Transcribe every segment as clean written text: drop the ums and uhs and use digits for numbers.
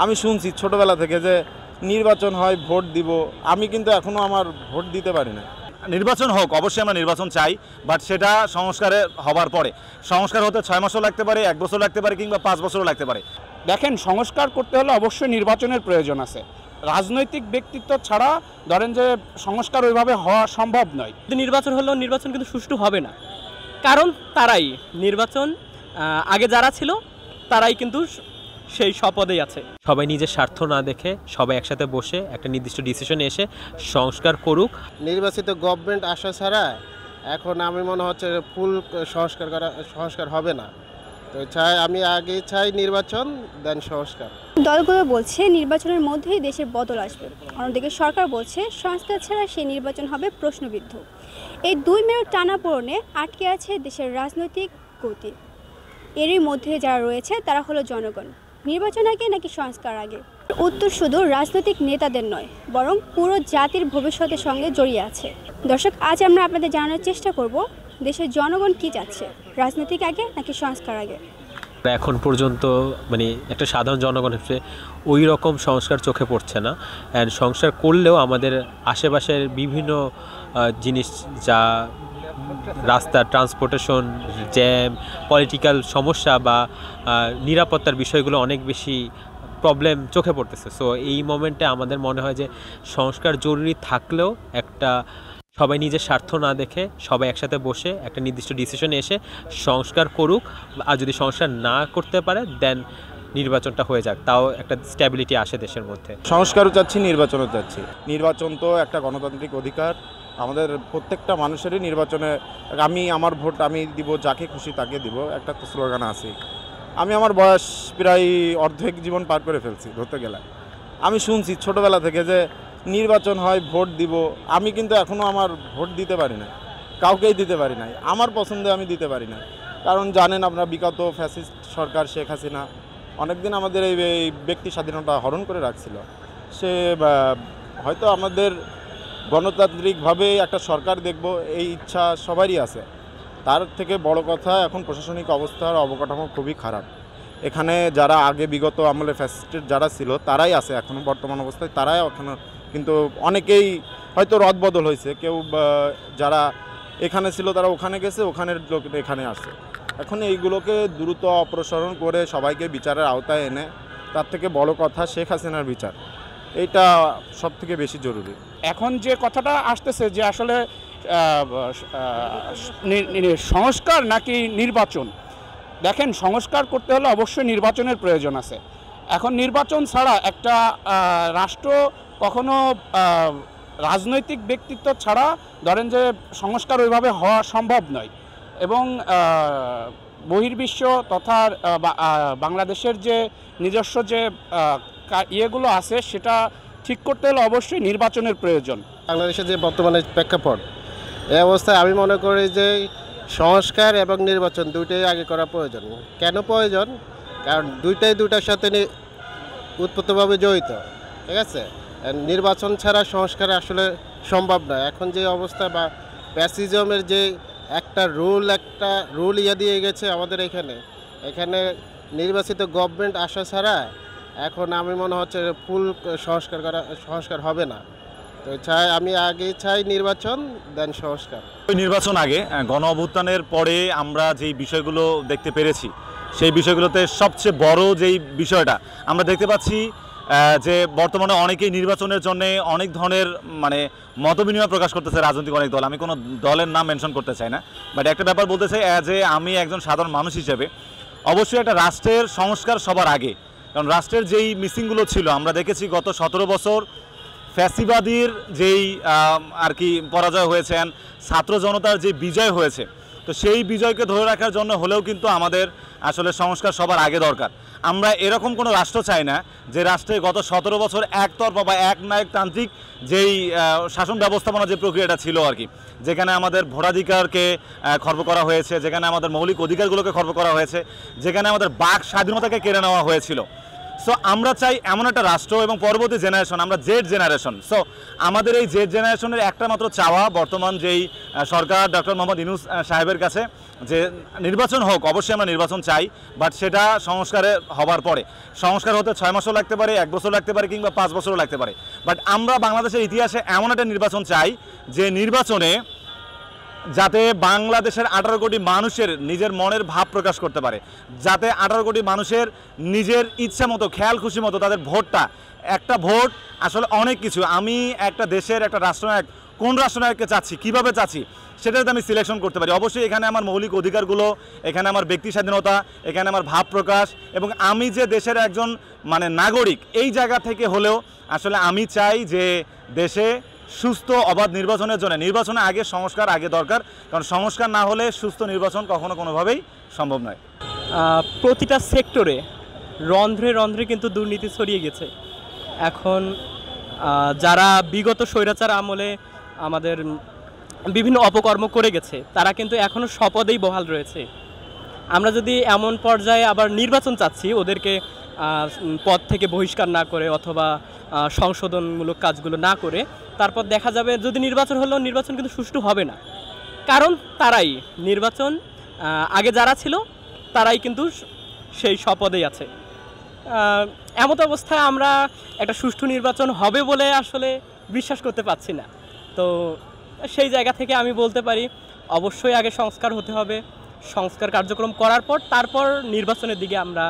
আমি শুনছি ছোটবেলা থেকে যে নির্বাচন হয়, ভোট দিব। আমি কিন্তু এখনো আমার ভোট দিতে পারি না। নির্বাচন হোক, অবশ্যই আমরা নির্বাচন চাই, বাট সেটা সংস্কারে হবার পরে। সংস্কার হতে 6 মাসও লাগতে পারে, 1 বছর লাগতে পারে, কিংবা 5 বছরও লাগতে পারে। দেখেন, সংস্কার করতে হলে অবশ্যই নির্বাচনের প্রয়োজন আছে। রাজনৈতিক ব্যক্তিত্ব ছাড়া ধরেন যে সংস্কার ওইভাবে হওয়া সম্ভব নয়। নির্বাচন হলেও নির্বাচন কিন্তু সুষ্ঠু হবে না, কারণ তারাই নির্বাচন আগে যারা ছিল তারাই কিন্তু সেই শপথেই আছে। সবাই নিজের স্বার্থ না দেখে সবাই একসাথে বসে একটা নির্দিষ্ট ডিসিশনে এসে সংস্কার করুক। নির্বাচিত গভর্নমেন্ট আসা ছাড়া এখন আমি মনে হচ্ছে ফুল সংস্কার হবে না। তো আমি আগে চাই নির্বাচন, দেন সংস্কার। দলগুলো বলছে নির্বাচনের মধ্যেই দেশের বদল আসবে, অন্যদিকে সরকার বলছে সংস্কার ছাড়া সেই নির্বাচন হবে প্রশ্নবিদ্ধ। এই দুই মেরুর টানাপোড়েনে আটকে আছে দেশের রাজনৈতিক গতি। এরই মধ্যে যারা রয়েছে তারা হলো জনগণ। নির্বাচন আগে নাকি সংস্কার আগে? উত্তর শুধু রাজনৈতিক নেতাদের নয়, বরং পুরো জাতির ভবিষ্যতের সঙ্গে জড়িয়ে আছে। দর্শক, আজ আমরা আপনাদের জানানোর চেষ্টা করব দেশের জনগণ কি চাচ্ছে, রাজনৈতিক আগে নাকি সংস্কার আগে। এখন পর্যন্ত একটা সাধারণ জনগণ হিসেবে ওই রকম সংস্কার চোখে পড়ছে না। অ্যান্ড সংস্কার করলেও আমাদের আশেপাশের বিভিন্ন জিনিস, যা রাস্তা, ট্রান্সপোর্টেশন, জ্যাম, পলিটিক্যাল সমস্যা বা নিরাপত্তার বিষয়গুলো অনেক বেশি প্রবলেম চোখে পড়তেছে। সো এই মোমেন্টে আমাদের মনে হয় যে সংস্কার জরুরি থাকলেও সবাই নিজের স্বার্থ না দেখে সবাই একসাথে বসে একটা নির্দিষ্ট ডিসিশনে এসে সংস্কার করুক। আর যদি সংস্কার না করতে পারে দেন নির্বাচনটা হয়ে যাক, তাও একটা স্ট্যাবিলিটি আসে দেশের মধ্যে। সংস্কারও চাচ্ছি, নির্বাচনও চাচ্ছি। নির্বাচন তো একটা গণতান্ত্রিক অধিকার, আমাদের প্রত্যেকটা মানুষেরই নির্বাচনে আমি আমার ভোট আমি দিব, যাকে খুশি তাকে দিব, একটা তো স্লোগান আছে। আমি আমার বয়স প্রায় অর্ধেক জীবন পার করে ফেলছি ধরতে গেলে। আমি শুনছি ছোটবেলা থেকে যে নির্বাচন হয়, ভোট দিব। আমি কিন্তু এখনও আমার ভোট দিতে পারি না, কাউকেই দিতে পারি নাই। আমার পছন্দে আমি দিতে পারি না, কারণ জানেন আপনারা বিগত ফ্যাসিস্ট সরকার শেখ হাসিনা অনেকদিন আমাদের এই ব্যক্তি স্বাধীনতা হরণ করে রাখছিল। সে হয়তো আমাদের গণতান্ত্রিকভাবে একটা সরকার দেখব এই ইচ্ছা সবারই আছে। তার থেকে বড় কথা, এখন প্রশাসনিক অবস্থার অবকাঠামো খুবই খারাপ। এখানে যারা আগে বিগত আমলে ফ্যাসিস্টের যারা ছিল তারাই আছে এখনও বর্তমান অবস্থায়, তারাই এখনও, কিন্তু অনেকেই হয়তো রদবদল হয়েছে। কেউ যারা এখানে ছিল তারা ওখানে গেছে, ওখানের লোক এখানে আসছে। এখন এইগুলোকে দ্রুত অপসারণ করে সবাইকে বিচারের আওতায় এনে, তার থেকে বড় কথা শেখ হাসিনার বিচার, এইটা সব থেকে বেশি জরুরি। এখন যে কথাটা আসতেছে যে আসলে সংস্কার নাকি নির্বাচন, দেখেন, সংস্কার করতে হলে অবশ্যই নির্বাচনের প্রয়োজন আছে। এখন নির্বাচন ছাড়া একটা রাষ্ট্র কখনো রাজনৈতিক ব্যক্তিত্ব ছাড়া ধরেন যে সংস্কার ওইভাবে হওয়া সম্ভব নয়। এবং বহির্বিশ্ব তথা বাংলাদেশের যে নিজস্ব যে ইয়েগুলো আছে সেটা ঠিক করতে হলে অবশ্যই নির্বাচনের প্রয়োজন। বাংলাদেশের যে বর্তমানে প্রেক্ষাপট, এই অবস্থায় আমি মনে করি যে সংস্কার এবং নির্বাচন দুইটাই আগে করা প্রয়োজন। কেন প্রয়োজন? কারণ দুইটার সাথে উৎপত্তিভাবে জড়িত, ঠিক আছে? নির্বাচন ছাড়া সংস্কার আসলে সম্ভব নয়। এখন যে অবস্থা বা প্যাসিজমের যে একটা রুল দিয়ে গেছে আমাদের এখানে নির্বাচিত গভর্নমেন্ট আসা ছাড়া এখন আমি মনে হচ্ছে ফুল সংস্কার হবে না। তো আমি আগে চাই নির্বাচন, দেন সংস্কার। নির্বাচন আগে, গণ অভ্যুত্থানের পরে আমরা যেই বিষয়গুলো দেখতে পেরেছি, সেই বিষয়গুলোতে সবচেয়ে বড় যেই বিষয়টা আমরা দেখতে পাচ্ছি যে বর্তমানে অনেকেই নির্বাচনের জন্য অনেক ধরনের মতবিনিময় প্রকাশ করতেছে রাজনৈতিক অনেক দল। আমি কোনো দলের নাম মেনশন করতে চাই না, বাট একটা ব্যাপার বলতে চাই যে আমি একজন সাধারণ মানুষ হিসেবে অবশ্যই একটা রাষ্ট্রের সংস্কার সবার আগে। কারণ রাষ্ট্রের যেই মিসিংগুলো ছিল আমরা দেখেছি গত 17 বছর ফ্যাসিবাদীর যেই পরাজয় হয়েছে, ছাত্র জনতার যে বিজয় হয়েছে, তো সেই বিজয়কে ধরে রাখার জন্য হলেও কিন্তু আমাদের আসলে সংস্কার সবার আগে দরকার। আমরা এরকম কোনো রাষ্ট্র চাই না যে রাষ্ট্রে গত 17 বছর একতরফা বা একনায়কতান্ত্রিক যেই শাসন ব্যবস্থাপনা যে প্রক্রিয়াটা ছিল যেখানে আমাদের ভোটাধিকারকে খর্ব করা হয়েছে, যেখানে আমাদের মৌলিক অধিকারগুলোকে খর্ব করা হয়েছে, যেখানে আমাদের বাক স্বাধীনতাকে কেড়ে নেওয়া হয়েছিল। সো আমরা চাই এমন একটা রাষ্ট্র এবং পরবর্তী জেনারেশন, আমরা জেড জেনারেশন। সো আমাদের এই জেড জেনারেশনের একটা মাত্র চাওয়া বর্তমান যেই সরকার ডক্টর মোহাম্মদ ইউনূস সাহেবের কাছে, যে নির্বাচন হোক, অবশ্যই আমরা নির্বাচন চাই, বাট সেটা সংস্কারে হবার পরে। সংস্কার হতে 6 মাসও লাগতে পারে, 1 বছর লাগতে পারে, কিংবা 5 বছরও লাগতে পারে। বাট আমরা বাংলাদেশের ইতিহাসে এমন একটা নির্বাচন চাই যে নির্বাচনে যাতে বাংলাদেশের 18 কোটি মানুষের নিজের মনের ভাব প্রকাশ করতে পারে, যাতে 18 কোটি মানুষের নিজের ইচ্ছা মতো, খেয়াল খুশি মতো তাদের ভোটটা, একটা ভোট আসলে অনেক কিছু। আমি একটা দেশের একটা রাষ্ট্রনায়ক, কোন রাষ্ট্রনায়ককে চাচ্ছি, কিভাবে চাচ্ছি, সেটাতে আমি সিলেকশন করতে পারি। অবশ্যই এখানে আমার মৌলিক অধিকারগুলো, এখানে আমার ব্যক্তি স্বাধীনতা, এখানে আমার ভাব প্রকাশ, এবং আমি যে দেশের একজন নাগরিক, এই জায়গা থেকে হলেও আসলে আমি চাই যে দেশে সুস্থ অবাধ নির্বাচনের জন্য, নির্বাচনে আগে সংস্কার আগে দরকার, কারণ সংস্কার না হলে সুস্থ নির্বাচন কখনো কোনোভাবেই সম্ভব নয়। প্রতিটা সেক্টরে রন্ধ্রে রন্ধ্রে কিন্তু দুর্নীতি ছড়িয়ে গেছে। এখন যারা বিগত স্বৈরাচার আমলে আমাদের বিভিন্ন অপকর্ম করে গেছে, তারা কিন্তু এখনও স্বপদেই বহাল রয়েছে। আমরা যদি এমন পর্যায়ে আবার নির্বাচন চাচ্ছি, ওদেরকে পদ থেকে বহিষ্কার না করে অথবা সংশোধনমূলক কাজগুলো না করে, তারপর দেখা যাবে যদি নির্বাচন হলেও নির্বাচন কিন্তু সুষ্ঠু হবে না। কারণ তারাই নির্বাচন আগে যারা ছিল তারাই কিন্তু সেই স্বপদেই আছে। এমত অবস্থায় আমরা একটা সুষ্ঠু নির্বাচন হবে বলে আসলে বিশ্বাস করতে পারছি না। তো সেই জায়গা থেকে আমি বলতে পারি অবশ্যই আগে সংস্কার হতে হবে, সংস্কার কার্যক্রম করার পর তারপর নির্বাচনের দিকে আমরা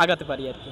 আগাতে পারি আর কি।